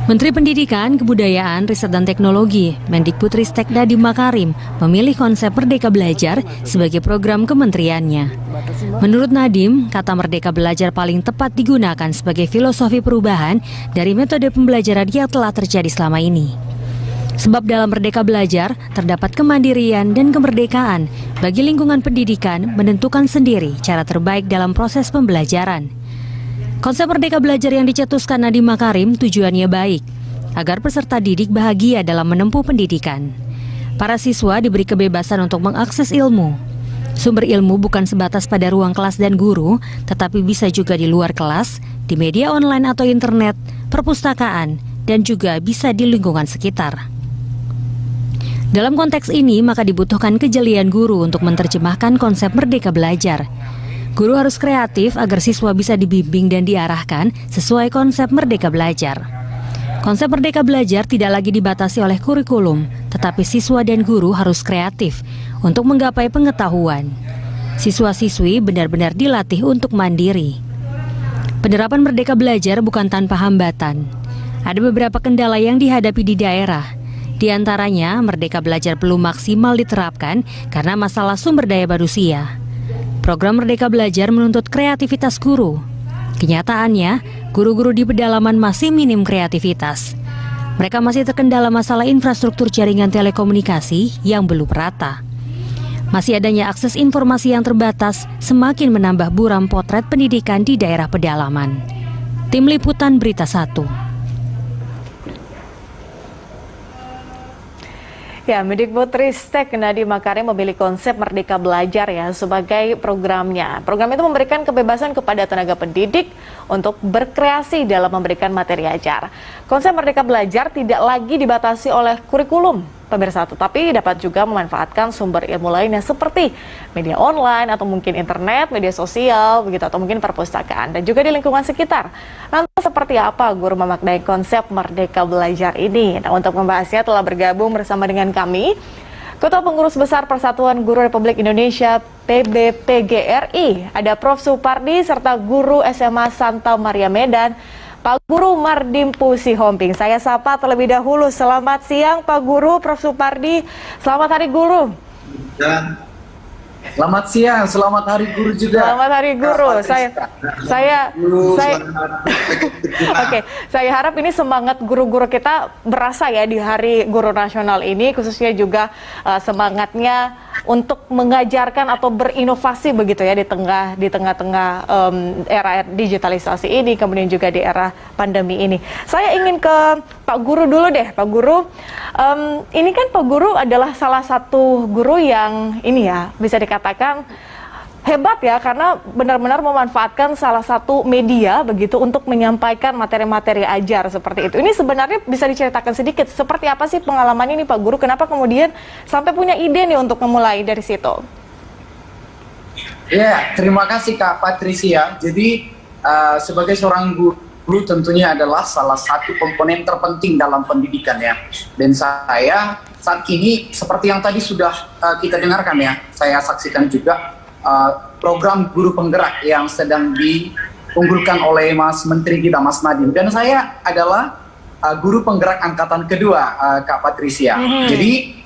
Menteri Pendidikan, Kebudayaan, Riset dan Teknologi, Mendikbudristek Nadiem Makarim, memilih konsep Merdeka Belajar sebagai program kementeriannya. Menurut Nadiem, kata Merdeka Belajar paling tepat digunakan sebagai filosofi perubahan dari metode pembelajaran yang telah terjadi selama ini. Sebab dalam Merdeka Belajar, terdapat kemandirian dan kemerdekaan bagi lingkungan pendidikan menentukan sendiri cara terbaik dalam proses pembelajaran. Konsep Merdeka Belajar yang dicetuskan Nadiem Makarim tujuannya baik, agar peserta didik bahagia dalam menempuh pendidikan. Para siswa diberi kebebasan untuk mengakses ilmu. Sumber ilmu bukan sebatas pada ruang kelas dan guru, tetapi bisa juga di luar kelas, di media online atau internet, perpustakaan, dan juga bisa di lingkungan sekitar. Dalam konteks ini, maka dibutuhkan kejelian guru untuk menerjemahkan konsep Merdeka Belajar. Guru harus kreatif agar siswa bisa dibimbing dan diarahkan sesuai konsep Merdeka Belajar. Konsep Merdeka Belajar tidak lagi dibatasi oleh kurikulum, tetapi siswa dan guru harus kreatif untuk menggapai pengetahuan. Siswa-siswi benar-benar dilatih untuk mandiri. Penerapan Merdeka Belajar bukan tanpa hambatan. Ada beberapa kendala yang dihadapi di daerah. Di antaranya, Merdeka Belajar belum maksimal diterapkan karena masalah sumber daya manusia. Program Merdeka Belajar menuntut kreativitas guru. Kenyataannya, guru-guru di pedalaman masih minim kreativitas. Mereka masih terkendala masalah infrastruktur jaringan telekomunikasi yang belum rata. Masih adanya akses informasi yang terbatas semakin menambah buram potret pendidikan di daerah pedalaman. Tim Liputan Berita 1. Ya, Mendikbudristek Nadiem Makarim memilih konsep Merdeka Belajar ya sebagai programnya. Program itu memberikan kebebasan kepada tenaga pendidik untuk berkreasi dalam memberikan materi ajar. Konsep Merdeka Belajar tidak lagi dibatasi oleh kurikulum, pemirsa, tetapi dapat juga memanfaatkan sumber ilmu lainnya seperti media online atau mungkin internet, media sosial, begitu atau mungkin perpustakaan dan juga di lingkungan sekitar. Lantas seperti apa guru memaknai konsep Merdeka Belajar ini? Nah, untuk membahasnya telah bergabung bersama dengan kami Ketua Pengurus Besar Persatuan Guru Republik Indonesia PBPGRI, ada Prof. Supardi serta Guru SMA Santa Maria Medan, Pak Guru Mardimpu Sihombing. Saya sapa terlebih dahulu. Selamat siang Pak Guru, Prof. Supardi. Selamat Hari Guru. Dan selamat siang, selamat Hari Guru juga. Selamat Hari Guru. Oke, saya harap ini semangat guru-guru kita berasa ya di Hari Guru Nasional ini, khususnya juga semangatnya untuk mengajarkan atau berinovasi begitu ya di tengah-tengah era digitalisasi ini, kemudian juga di era pandemi ini. Saya ingin ke Pak Guru dulu deh, Pak Guru. Ini kan Pak Guru adalah salah satu guru yang ini ya bisa dikatakan hebat ya, karena benar-benar memanfaatkan salah satu media begitu untuk menyampaikan materi-materi ajar seperti itu. Ini sebenarnya bisa diceritakan sedikit seperti apa sih pengalaman ini Pak Guru? Kenapa kemudian sampai punya ide nih untuk memulai dari situ? Ya, terima kasih Kak Patricia. Jadi sebagai seorang guru tentunya adalah salah satu komponen terpenting dalam pendidikan ya. Dan saya saat ini seperti yang tadi sudah kita dengarkan ya, saya saksikan juga program guru penggerak yang sedang diunggulkan oleh Mas Menteri kita, Mas Nadiem. Dan saya adalah guru penggerak angkatan kedua, Kak Patricia. Jadi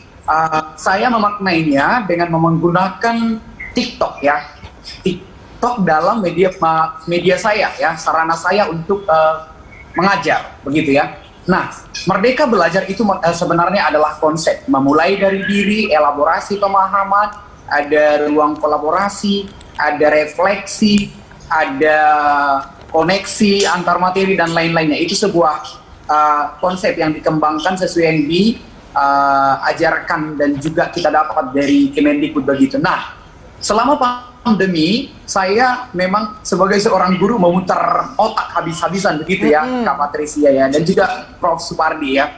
saya memaknainya dengan menggunakan TikTok ya. TikTok dalam media saya ya, sarana saya untuk mengajar, begitu ya. Nah, Merdeka Belajar itu sebenarnya adalah konsep memulai dari diri, elaborasi pemahaman, ada ruang kolaborasi, ada refleksi, ada koneksi antar materi dan lain-lainnya. Itu sebuah konsep yang dikembangkan sesuai yang diajarkan dan juga kita dapat dari Kemendikbud begitu. Nah, selama pandemi, saya memang sebagai seorang guru memutar otak habis-habisan begitu ya, Kak Patricia ya, dan juga Prof. Supardi ya.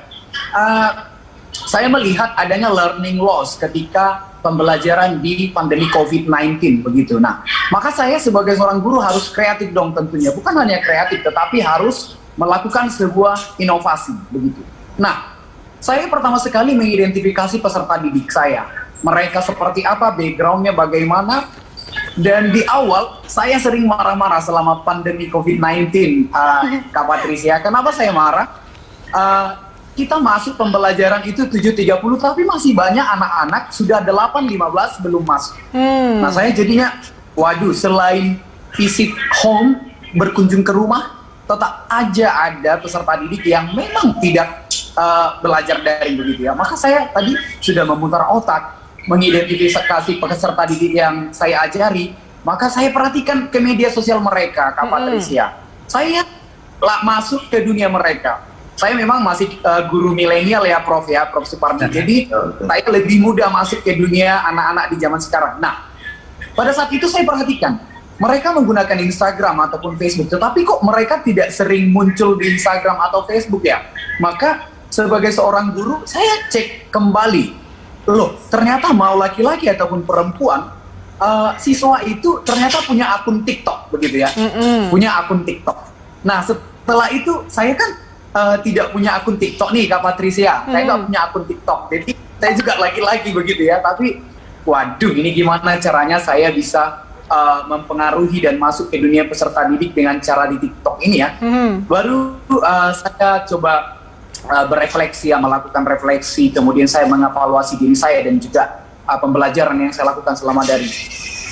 Saya melihat adanya learning loss ketika pembelajaran di pandemi COVID-19 begitu. Nah, maka saya sebagai seorang guru harus kreatif dong tentunya. Bukan hanya kreatif, tetapi harus melakukan sebuah inovasi begitu. Nah, saya pertama sekali mengidentifikasi peserta didik saya. Mereka seperti apa, backgroundnya bagaimana. Dan di awal saya sering marah-marah selama pandemi COVID-19, Kak Patricia. Kenapa saya marah? kita masuk pembelajaran itu 7.30, tapi masih banyak anak-anak sudah 8.15 belum masuk. Nah, saya jadinya, waduh, selain visit home, berkunjung ke rumah, tetap aja ada peserta didik yang memang tidak belajar daring begitu ya. Maka saya tadi sudah memutar otak, mengidentifikasi peserta didik yang saya ajari, maka saya perhatikan ke media sosial mereka, Kak Patricia. Saya masuk ke dunia mereka. Saya memang masih guru milenial ya, Prof Supardi. Jadi saya lebih mudah masuk ke dunia anak-anak di zaman sekarang. Nah, pada saat itu saya perhatikan, mereka menggunakan Instagram ataupun Facebook, tetapi kok mereka tidak sering muncul di Instagram atau Facebook ya? Maka sebagai seorang guru, saya cek kembali. Loh, ternyata mau laki-laki ataupun perempuan, siswa itu ternyata punya akun TikTok, begitu ya? Punya akun TikTok. Nah, setelah itu saya kan tidak punya akun TikTok nih, Kak Patricia. Saya nggak punya akun TikTok. Jadi saya juga laki-laki begitu ya. Tapi, waduh, ini gimana caranya saya bisa mempengaruhi dan masuk ke dunia peserta didik dengan cara di TikTok ini ya. Baru saya coba berefleksi ya, melakukan refleksi, kemudian saya mengevaluasi diri saya dan juga pembelajaran yang saya lakukan selama daring.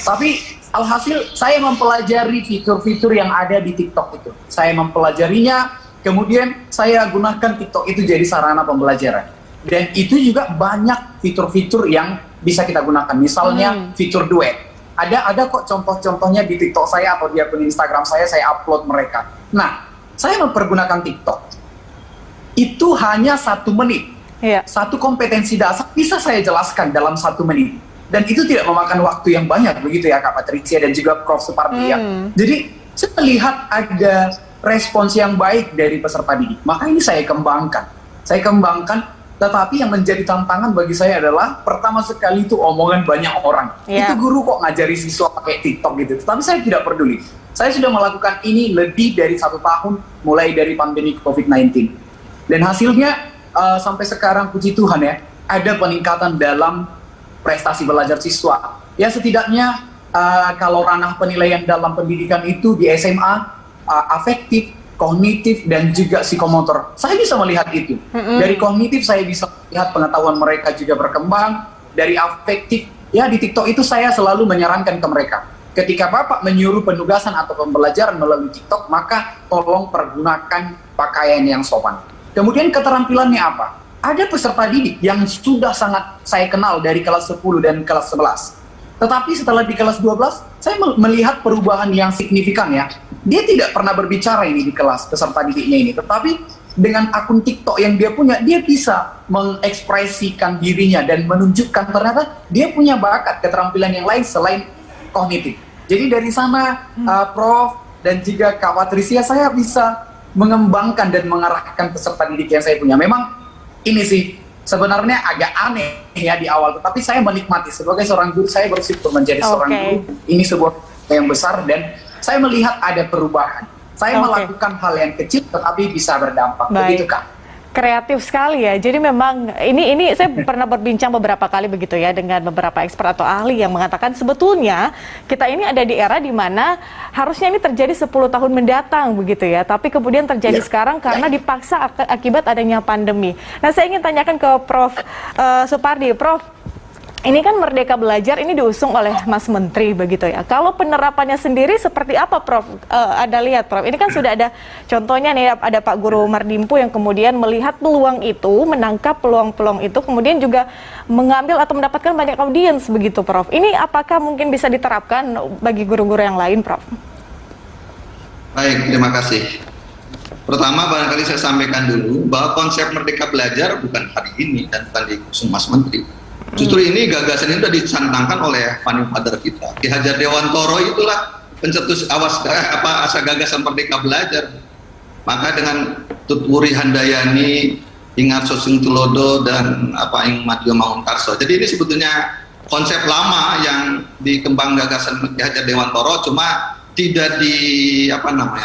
Tapi alhasil saya mempelajari fitur-fitur yang ada di TikTok itu. Saya mempelajarinya, kemudian saya gunakan TikTok itu jadi sarana pembelajaran. Dan itu juga banyak fitur-fitur yang bisa kita gunakan. Misalnya fitur duet. Ada kok contoh-contohnya di TikTok saya atau di akun Instagram saya upload mereka. Nah, saya mempergunakan TikTok. Itu hanya 1 menit. Satu kompetensi dasar bisa saya jelaskan dalam 1 menit. Dan itu tidak memakan waktu yang banyak, begitu ya Kak Patricia dan juga Prof Supardi ya. Jadi saya melihat ada respons yang baik dari peserta didik. Maka ini saya kembangkan. Tetapi yang menjadi tantangan bagi saya adalah pertama sekali itu omongan banyak orang. Itu guru kok ngajari siswa pakai TikTok gitu. Tapi saya tidak peduli. Saya sudah melakukan ini lebih dari 1 tahun mulai dari pandemi COVID-19. Dan hasilnya sampai sekarang puji Tuhan ya, ada peningkatan dalam prestasi belajar siswa. Ya setidaknya kalau ranah penilaian dalam pendidikan itu di SMA, afektif, kognitif, dan juga psikomotor. Saya bisa melihat itu. Dari kognitif saya bisa melihat pengetahuan mereka juga berkembang. Dari afektif, ya di TikTok itu saya selalu menyarankan ke mereka. Ketika Bapak menyuruh penugasan atau pembelajaran melalui TikTok, maka tolong pergunakan pakaian yang sopan. Kemudian keterampilannya apa? Ada peserta didik yang sudah sangat saya kenal dari kelas 10 dan kelas 11. Tetapi setelah di kelas 12, saya melihat perubahan yang signifikan ya. Dia tidak pernah berbicara ini di kelas peserta didiknya ini. Tetapi dengan akun TikTok yang dia punya, dia bisa mengekspresikan dirinya dan menunjukkan ternyata dia punya bakat, keterampilan yang lain selain kognitif. Jadi dari sana, Prof dan juga Kak Patricia, saya bisa mengembangkan dan mengarahkan peserta didik yang saya punya. Memang ini sih sebenarnya agak aneh ya di awal, tetapi saya menikmati. Sebagai seorang guru, saya bersyukur menjadi seorang guru. Ini sebuah yang besar dan saya melihat ada perubahan. Saya melakukan hal yang kecil tetapi bisa berdampak. Begitu Kak. Kreatif sekali ya. Jadi memang ini saya pernah berbincang beberapa kali begitu ya dengan beberapa expert atau ahli yang mengatakan sebetulnya kita ini ada di era di mana harusnya ini terjadi 10 tahun mendatang begitu ya. Tapi kemudian terjadi sekarang karena dipaksa akibat adanya pandemi. Nah, saya ingin tanyakan ke Prof Supardi. Prof, ini kan Merdeka Belajar ini diusung oleh Mas Menteri begitu ya. Kalau penerapannya sendiri seperti apa Prof? Ada lihat Prof, ini kan sudah ada contohnya nih, ada Pak Guru Mardimpu yang kemudian melihat peluang itu, menangkap peluang-peluang itu, kemudian juga mengambil atau mendapatkan banyak audiens begitu Prof. Ini apakah mungkin bisa diterapkan bagi guru-guru yang lain Prof? Baik, terima kasih. Pertama barangkali saya sampaikan dulu bahwa konsep Merdeka Belajar bukan hari ini dan bukan diusung Mas Menteri. Justru ini gagasan itu sudah dicantangkan oleh founding father kita. Ki Hajar Dewantoro itulah pencetus asal gagasan Merdeka Belajar. Maka dengan Tutwuri Handayani, Ingat Sosing Tulodo dan Ing Madyo Mangunkarso. Jadi ini sebetulnya konsep lama yang dikembang gagasan Ki Hajar Dewantoro, cuma tidak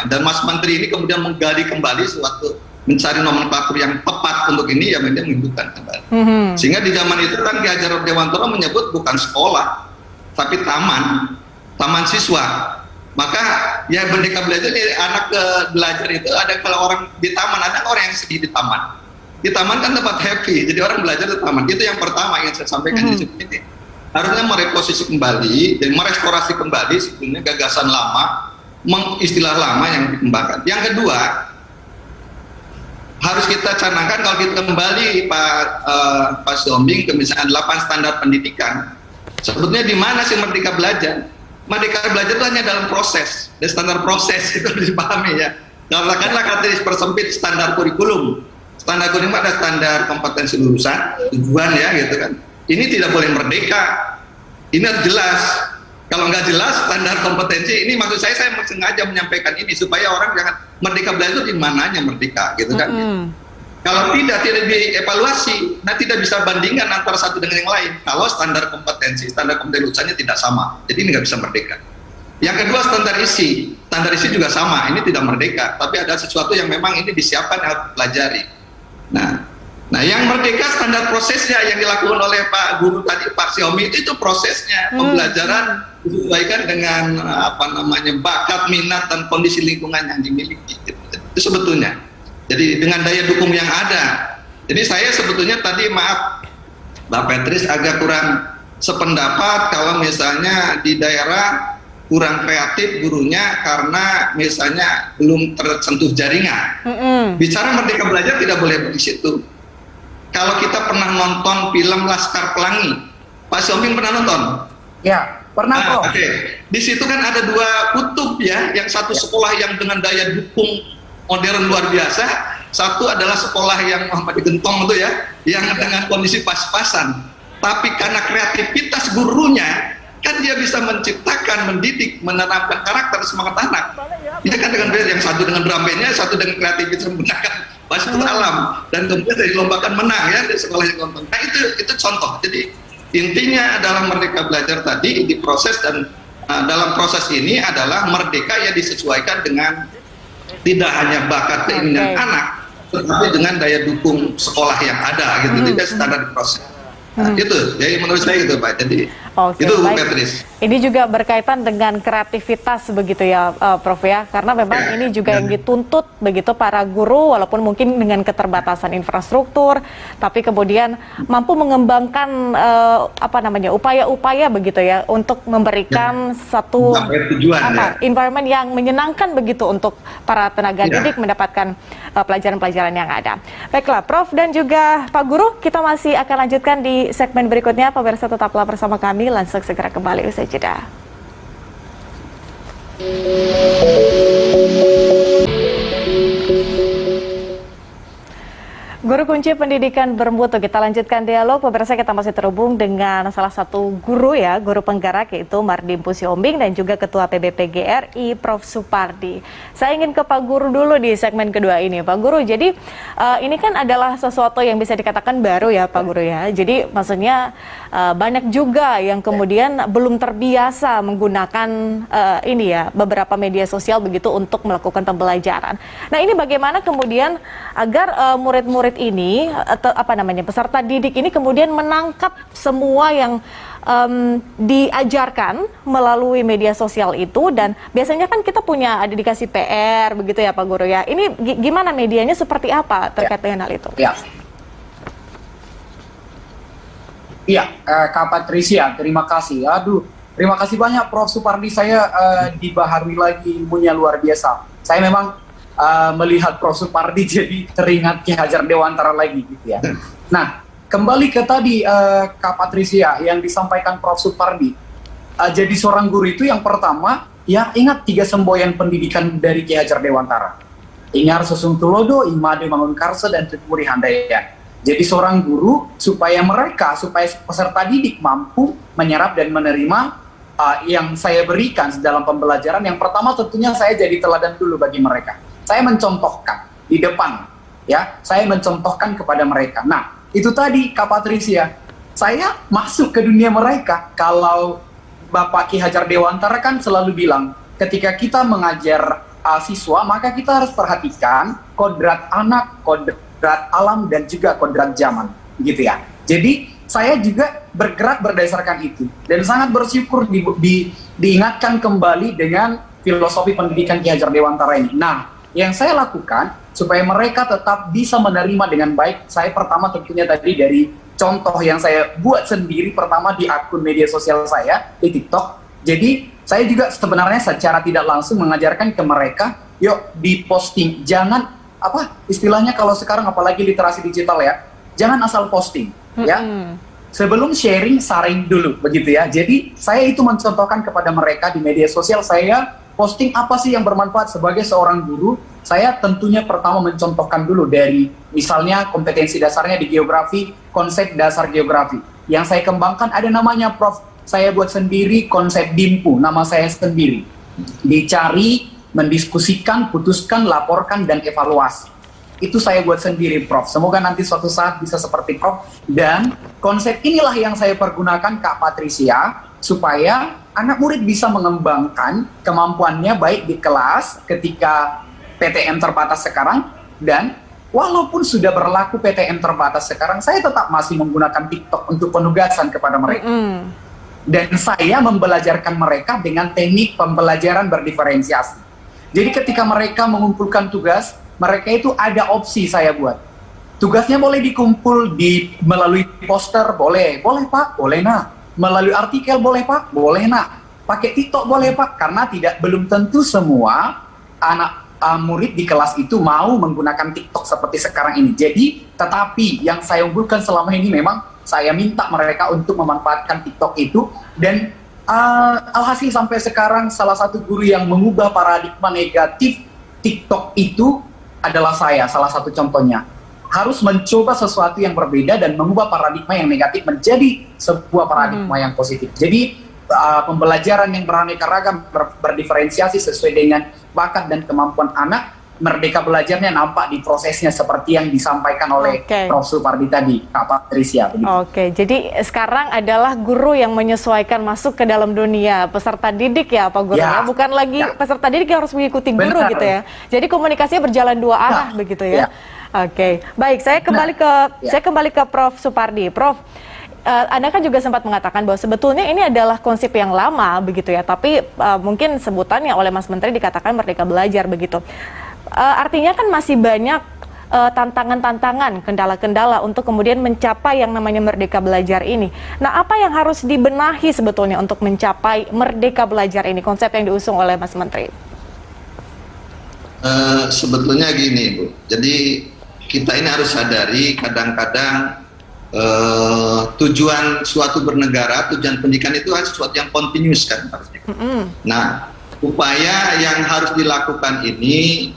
dan Mas Menteri ini kemudian menggali kembali suatu mencari nomenklatur yang tepat untuk ini, ya memang menghidupkan kembali. Sehingga di zaman itu kan Ki Hajar Dewantoro menyebut bukan sekolah, tapi taman siswa. Maka ya Merdeka Belajar ini anak belajar itu ada kalau orang di taman, ada orang yang sedih di taman. Di taman kan tempat happy, jadi orang belajar di taman. Itu yang pertama yang saya sampaikan di sini. Harusnya mereposisi kembali dan merestorasi kembali sebetulnya gagasan lama, istilah lama yang dikembangkan. Yang kedua, harus kita canangkan kalau kita kembali Pak Siombing ke misalnya 8 standar pendidikan. Sebetulnya di mana sih Merdeka Belajar? Merdeka Belajar itu hanya dalam proses, dan standar proses itu harus dipahami ya. Katakanlah kata persempit standar kurikulum. Standar kurikulum ada standar kompetensi lulusan, tujuan ya gitu kan. Ini tidak boleh merdeka. Ini harus jelas. Kalau nggak jelas standar kompetensi ini, maksud saya sengaja menyampaikan ini supaya orang jangan Merdeka Belajar itu di mananya merdeka gitu kan. Kalau tidak dievaluasi, nah tidak bisa bandingkan antara satu dengan yang lain. Kalau standar kompetensi lulusannya tidak sama, jadi ini nggak bisa merdeka. Yang kedua standar isi juga sama, ini tidak merdeka, tapi ada sesuatu yang memang ini disiapkan harus dipelajari. Nah, yang merdeka standar prosesnya yang dilakukan oleh Pak Guru tadi, Pak Siomi, itu prosesnya pembelajaran disesuaikan dengan bakat, minat dan kondisi lingkungan yang dimiliki. Itu sebetulnya. Jadi dengan daya dukung yang ada. Jadi saya sebetulnya tadi maaf Mbak Petris agak kurang sependapat kalau misalnya di daerah kurang kreatif gurunya karena misalnya belum tersentuh jaringan. Bicara Merdeka Belajar tidak boleh di situ. Kalau kita pernah nonton film Laskar Pelangi, Pak Siombing pernah nonton? Ya, pernah kok. Oke. Di situ kan ada 2 kutub ya, yang satu sekolah yang dengan daya dukung modern luar biasa, satu adalah sekolah yang Muhammad Gentong itu ya, yang dengan kondisi pas-pasan. Tapi karena kreativitas gurunya, kan dia bisa menciptakan, mendidik, menanamkan karakter semangat anak. Dia kan dengan yang satu dengan drum bandnya, satu dengan kreativitas menggunakan bahasa alam, dan kemudian dilombakan menang ya di sekolah yang nonton. Nah itu contoh. Jadi intinya adalah Merdeka Belajar tadi diproses, dan dalam proses ini adalah merdeka ya disesuaikan dengan tidak hanya bakat keinginan anak, tetapi dengan daya dukung sekolah yang ada gitu, tidak standar diproses. Itu, jadi menurut saya gitu Pak. Jadi itu Petris. Ini juga berkaitan dengan kreativitas begitu ya Prof ya, karena memang ini juga yang dituntut begitu para guru, walaupun mungkin dengan keterbatasan infrastruktur, tapi kemudian mampu mengembangkan upaya-upaya begitu ya untuk memberikan satu environment yang menyenangkan begitu untuk para tenaga didik mendapatkan pelajaran-pelajaran yang ada. Baiklah Prof dan juga Pak Guru, kita masih akan lanjutkan di segmen berikutnya. Pemirsa tetaplah bersama kami, langsung segera kembali usai jeda. Guru kunci pendidikan bermutu. Kita lanjutkan dialog. Pemirsa, kita masih terhubung dengan salah satu guru ya, guru penggerak, yaitu Mardim Pusiombing dan juga Ketua PBPG RI Prof Supardi. Saya ingin ke Pak Guru dulu di segmen kedua ini. Pak Guru, jadi ini kan adalah sesuatu yang bisa dikatakan baru ya Pak Guru ya. Jadi maksudnya banyak juga yang kemudian belum terbiasa menggunakan ini ya, beberapa media sosial begitu untuk melakukan pembelajaran. Nah ini bagaimana kemudian agar murid-murid ini atau peserta didik ini kemudian menangkap semua yang diajarkan melalui media sosial itu, dan biasanya kan kita punya dikasih PR begitu ya Pak Guru ya. Ini gimana medianya, seperti apa terkait dengan hal itu? Iya, Kak Patricia, terima kasih. Terima kasih banyak Prof Supardi. Saya dibaharui lagi ilmunya luar biasa. Saya memang melihat Prof Supardi jadi teringat Ki Hajar Dewantara lagi gitu ya. Nah, kembali ke tadi Kak Patricia yang disampaikan Prof Supardi. Jadi seorang guru itu yang pertama ya ingat 3 semboyan pendidikan dari Ki Hajar Dewantara. Ingar Susung Tulodo, Imade Mangunkarsa, dan Tutmuri Handayani. Jadi seorang guru supaya peserta didik mampu menyerap dan menerima yang saya berikan dalam pembelajaran. Yang pertama tentunya saya jadi teladan dulu bagi mereka. Saya mencontohkan di depan, ya, saya mencontohkan kepada mereka. Nah, itu tadi Kak Patricia, saya masuk ke dunia mereka. Kalau Bapak Ki Hajar Dewantara kan selalu bilang, ketika kita mengajar siswa, maka kita harus perhatikan kodrat anak, kodrat alam, dan juga kodrat zaman, gitu ya. Jadi saya juga bergerak berdasarkan itu, dan sangat bersyukur diingatkan kembali dengan filosofi pendidikan Ki Hajar Dewantara ini. Nah, yang saya lakukan supaya mereka tetap bisa menerima dengan baik, saya pertama tentunya tadi dari contoh yang saya buat sendiri pertama di akun media sosial saya di TikTok. Jadi saya juga sebenarnya secara tidak langsung mengajarkan ke mereka, yuk di posting, jangan istilahnya kalau sekarang apalagi literasi digital ya, jangan asal posting ya. Sebelum sharing, saring dulu begitu ya. Jadi saya itu mencontohkan kepada mereka di media sosial saya posting apa sih yang bermanfaat sebagai seorang guru. Saya tentunya pertama mencontohkan dulu dari misalnya kompetensi dasarnya di geografi, konsep dasar geografi. Yang saya kembangkan ada namanya Prof. Saya buat sendiri konsep DIMPU, nama saya sendiri. Dicari, mendiskusikan, putuskan, laporkan, dan evaluasi. Itu saya buat sendiri, Prof. Semoga nanti suatu saat bisa seperti Prof. Dan konsep inilah yang saya pergunakan, Kak Patricia, supaya anak murid bisa mengembangkan kemampuannya baik di kelas ketika PTM terbatas sekarang, dan walaupun sudah berlaku PTM terbatas sekarang, saya tetap masih menggunakan TikTok untuk penugasan kepada mereka. Dan saya membelajarkan mereka dengan teknik pembelajaran berdiferensiasi. Jadi ketika mereka mengumpulkan tugas, mereka itu ada opsi saya buat. Tugasnya boleh dikumpul melalui poster, boleh Pak, boleh nak. Melalui artikel boleh Pak, boleh nak. Pakai TikTok boleh Pak, karena belum tentu semua anak murid di kelas itu mau menggunakan TikTok seperti sekarang ini. Jadi, tetapi yang saya unggulkan selama ini memang saya minta mereka untuk memanfaatkan TikTok itu, dan alhasil sampai sekarang salah satu guru yang mengubah paradigma negatif TikTok itu adalah saya, salah satu contohnya. Harus mencoba sesuatu yang berbeda dan mengubah paradigma yang negatif menjadi sebuah paradigma yang positif. Jadi pembelajaran yang beraneka ragam, berdiferensiasi sesuai dengan bakat dan kemampuan anak, merdeka belajarnya nampak di prosesnya seperti yang disampaikan oleh Prof. Supardi tadi, Kak Patricia. Oke, jadi sekarang adalah guru yang menyesuaikan masuk ke dalam dunia peserta didik ya Pak Guru ya, bukan lagi peserta didik yang harus mengikuti guru gitu ya. Jadi komunikasinya berjalan dua arah begitu ya. Oke, baik, saya kembali ke Prof. Supardi. Prof, Anda kan juga sempat mengatakan bahwa sebetulnya ini adalah konsep yang lama begitu ya, tapi mungkin sebutannya oleh Mas Menteri dikatakan Merdeka Belajar begitu. Artinya kan masih banyak tantangan-tantangan, kendala-kendala untuk kemudian mencapai yang namanya Merdeka Belajar ini. Nah, apa yang harus dibenahi sebetulnya untuk mencapai Merdeka Belajar ini, konsep yang diusung oleh Mas Menteri? Sebetulnya gini, Bu. Jadi kita ini harus sadari kadang-kadang tujuan suatu bernegara, tujuan pendidikan itu harus sesuatu yang continuous kan harusnya. Nah, upaya yang harus dilakukan ini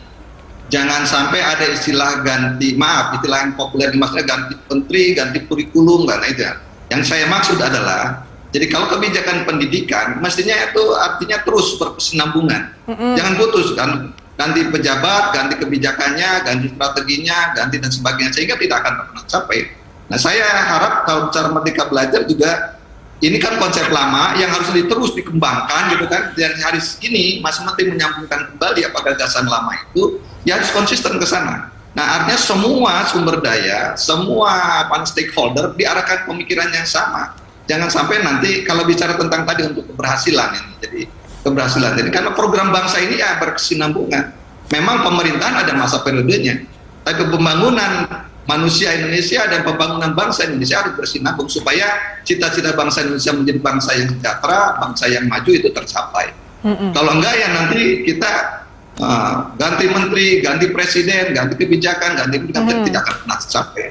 jangan sampai ada istilah istilah yang populer di masyarakat, ganti menteri, ganti kurikulum, karena itu. Yang saya maksud adalah, jadi kalau kebijakan pendidikan, mestinya itu artinya terus berkesinambungan, jangan putus kan, ganti pejabat, ganti kebijakannya, ganti strateginya, ganti dan sebagainya, sehingga tidak akan pernah sampai. Nah, saya harap kalau bicara Merdeka Belajar juga, ini kan konsep lama yang harus terus dikembangkan gitu kan, dan hari ini Mas Menteri menyambungkan kembali apa gagasan lama itu, ya harus konsisten ke sana. Nah, artinya semua sumber daya, semua stakeholder diarahkan pemikiran yang sama. Jangan sampai nanti kalau bicara tentang tadi untuk keberhasilan ini, jadi keberhasilan ini karena program bangsa ini ya berkesinambungan. Memang pemerintahan ada masa periodenya, tapi pembangunan manusia Indonesia dan pembangunan bangsa Indonesia harus bersinambung supaya cita-cita bangsa Indonesia menjadi bangsa yang sejahtera, bangsa yang maju itu tercapai. Kalau enggak ya nanti kita ganti menteri, ganti presiden, ganti kebijakan, ganti tidak akan pernah tercapai.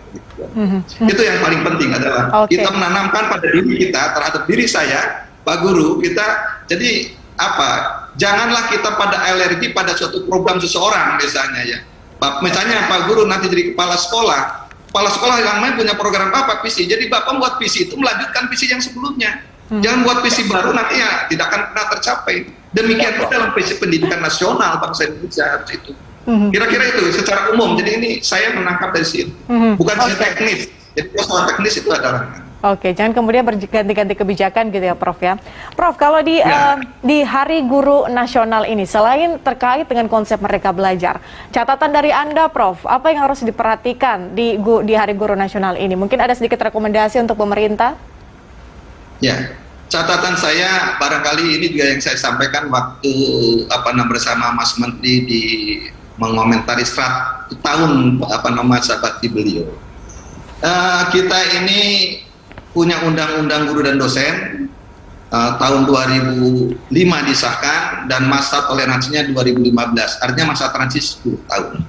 Itu yang paling penting adalah kita menanamkan pada diri kita, terhadap diri saya, Pak Guru, kita jadi janganlah kita pada alergi pada suatu program seseorang misalnya ya. Misalnya Pak Guru nanti jadi kepala sekolah yang lain punya program apa visi, jadi Bapak buat visi itu melanjutkan visi yang sebelumnya, jangan buat visi baru nanti ya tidak akan pernah tercapai. Demikian pun dalam visi pendidikan nasional bangsa Indonesia itu. Kira-kira itu secara umum. Jadi ini saya menangkap dari situ, bukan sisi teknis. Jadi soal teknis itu adalah. Oke, jangan kemudian berganti-ganti kebijakan gitu ya, Prof ya. Prof, kalau di Hari Guru Nasional ini, selain terkait dengan konsep Merdeka Belajar, catatan dari Anda, Prof, apa yang harus diperhatikan di Hari Guru Nasional ini? Mungkin ada sedikit rekomendasi untuk pemerintah? Ya, catatan saya barangkali ini juga yang saya sampaikan waktu bersama Mas Menteri di mengomentari 100 tahun masa bakti beliau. Kita ini punya undang-undang guru dan dosen tahun 2005 disahkan dan masa toleransinya 2015, artinya masa transisi 10 tahun.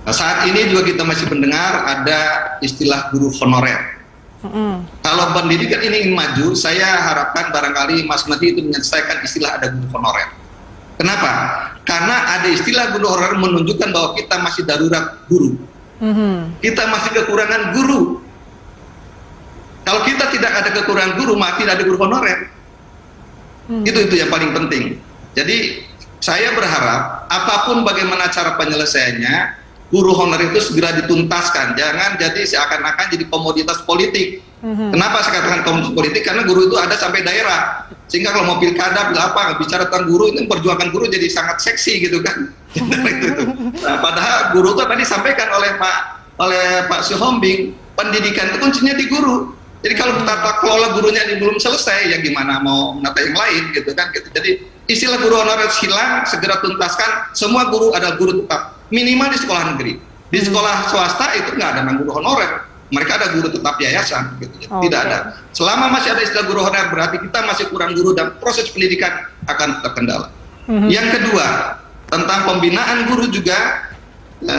Nah, saat ini juga kita masih mendengar ada istilah guru honorer. Kalau pendidikan ini ingin maju, saya harapkan barangkali Mas Menteri itu menyelesaikan istilah ada guru honorer. Kenapa? Karena ada istilah guru honorer menunjukkan bahwa kita masih darurat guru. Kita masih kekurangan guru. Kalau kita tidak ada kekurangan guru, maka tidak ada guru honorer. Itu yang paling penting. Jadi saya berharap apapun bagaimana cara penyelesaiannya, guru honorer itu segera dituntaskan. Jangan jadi seakan-akan jadi komoditas politik. Kenapa saya katakan komoditas politik? Karena guru itu ada sampai daerah. Sehingga kalau mau pilkada, bicara tentang guru, itu perjuangan guru jadi sangat seksi gitu kan. Nah, padahal guru itu tadi disampaikan oleh Pak Sihombing, pendidikan itu kuncinya di guru. Jadi kalau tata kelola gurunya ini belum selesai, ya gimana mau menata yang lain gitu kan. Gitu. Jadi istilah guru honorer hilang, segera tuntaskan. Semua guru adalah guru tetap, minimal di sekolah negeri. Di sekolah swasta itu nggak ada guru honorer. Mereka ada guru tetap yayasan, gitu. Tidak ada. Selama masih ada istilah guru honorer, berarti kita masih kurang guru dan proses pendidikan akan terkendala. Yang kedua, tentang pembinaan guru juga,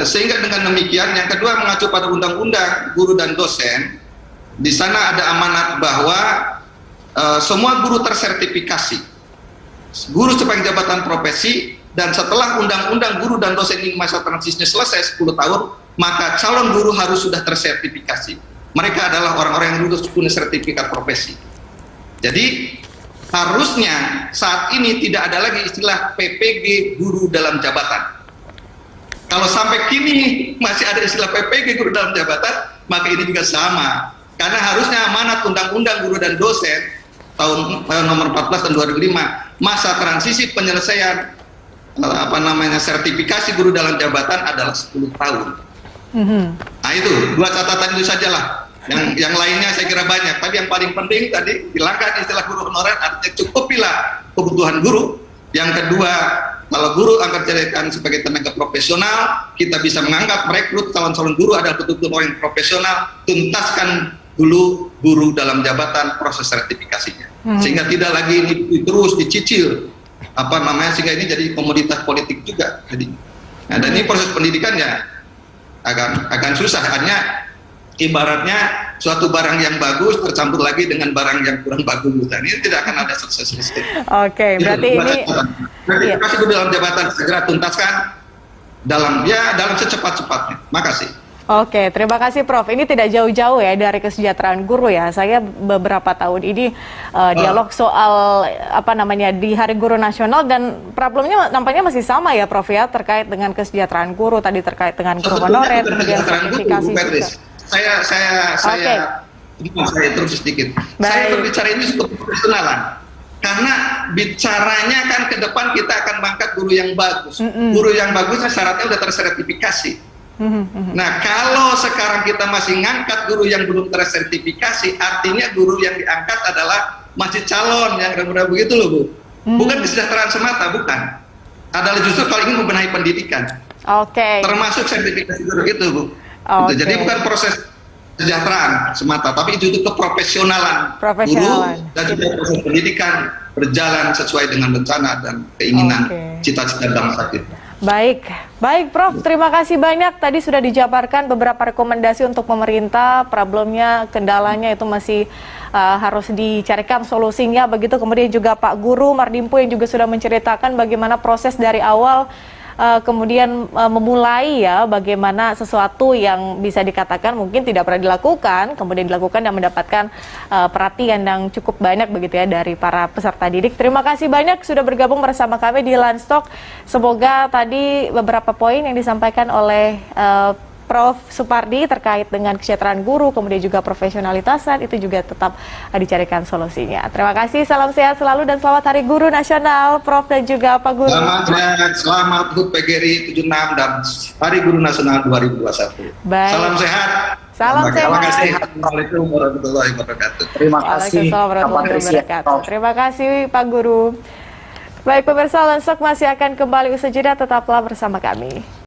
sehingga dengan demikian, yang kedua mengacu pada undang-undang guru dan dosen. Di sana ada amanat bahwa semua guru tersertifikasi, guru sebagai jabatan profesi, dan setelah undang-undang guru dan dosen ini masa transisinya selesai 10 tahun, maka calon guru harus sudah tersertifikasi. Mereka adalah orang-orang yang lulus punya sertifikat profesi. Jadi harusnya saat ini tidak ada lagi istilah PPG guru dalam jabatan. Kalau sampai kini masih ada istilah PPG guru dalam jabatan, maka ini juga sama. Karena harusnya amanat undang-undang guru dan dosen tahun nomor 14 tahun 2005, masa transisi penyelesaian sertifikasi guru dalam jabatan adalah 10 tahun. Nah itu dua catatan itu sajalah. Yang lainnya saya kira banyak, tapi yang paling penting tadi hilangkan istilah guru honorer, artinya cukupilah kebutuhan guru. Yang kedua, kalau guru akan dijadikan sebagai tenaga profesional, kita bisa menganggap merekrut calon-calon guru adalah betul-betul orang yang profesional. Tuntaskan dulu guru dalam jabatan proses sertifikasinya, sehingga tidak lagi ini terus dicicil sehingga ini jadi komoditas politik juga. Jadi, nah, dan ini proses pendidikan ya akan susah. Hanya ibaratnya suatu barang yang bagus tercampur lagi dengan barang yang kurang bagus. Dan ini tidak akan ada selesai. Oke, berarti ini sertifikasi guru dalam jabatan segera tuntaskan dalam secepat-cepatnya. Makasih. Oke, terima kasih Prof. Ini tidak jauh-jauh ya dari kesejahteraan guru ya. Saya beberapa tahun ini dialog soal di Hari Guru Nasional dan problemnya nampaknya masih sama ya Prof ya, terkait dengan kesejahteraan guru, tadi terkait dengan guru honorer, kemudian sertifikasi juga. Saya terus sedikit. Saya berbicara ini untuk profesionalan. Karena bicaranya kan ke depan kita akan mengangkat guru yang bagus. Guru yang bagusnya syaratnya udah tersertifikasi. Nah, kalau sekarang kita masih ngangkat guru yang belum tersertifikasi, artinya guru yang diangkat adalah masih calon yang ragu-ragu begitu loh, Bu. Bukan kesejahteraan semata, bukan. Adalah justru kalau ingin membenahi pendidikan. Termasuk sertifikasi guru itu, Bu. Jadi bukan proses kesejahteraan semata, tapi itu keprofesionalan guru dan juga proses pendidikan berjalan sesuai dengan rencana dan keinginan cita-cita bangsa kita. Baik Prof, terima kasih banyak. Tadi sudah dijabarkan beberapa rekomendasi untuk pemerintah, problemnya, kendalanya itu masih harus dicarikan solusinya begitu. Kemudian juga Pak Guru Mardimpu yang juga sudah menceritakan bagaimana proses dari awal kemudian memulai ya, bagaimana sesuatu yang bisa dikatakan mungkin tidak pernah dilakukan, kemudian dilakukan dan mendapatkan perhatian yang cukup banyak begitu ya dari para peserta didik. Terima kasih banyak sudah bergabung bersama kami di Lunch Talk. Semoga tadi beberapa poin yang disampaikan oleh Prof. Supardi terkait dengan kesejahteraan guru, kemudian juga profesionalitasan, itu juga tetap dicarikan solusinya. Terima kasih, salam sehat selalu dan selamat Hari Guru Nasional, Prof. dan juga Pak Guru. Selamat HUT PGRI 76 dan Hari Guru Nasional 2021. Baik. Salam sehat. Salam Terima kasih. sehat. Assalamualaikum warahmatullahi wabarakatuh. Terima kasih, Waalaikumsalam Kak warahmatullahi Patricia. wabarakatuh. Terima kasih Pak Guru. Baik pemirsa, Lensok masih akan kembali usai jeda, tetaplah bersama kami.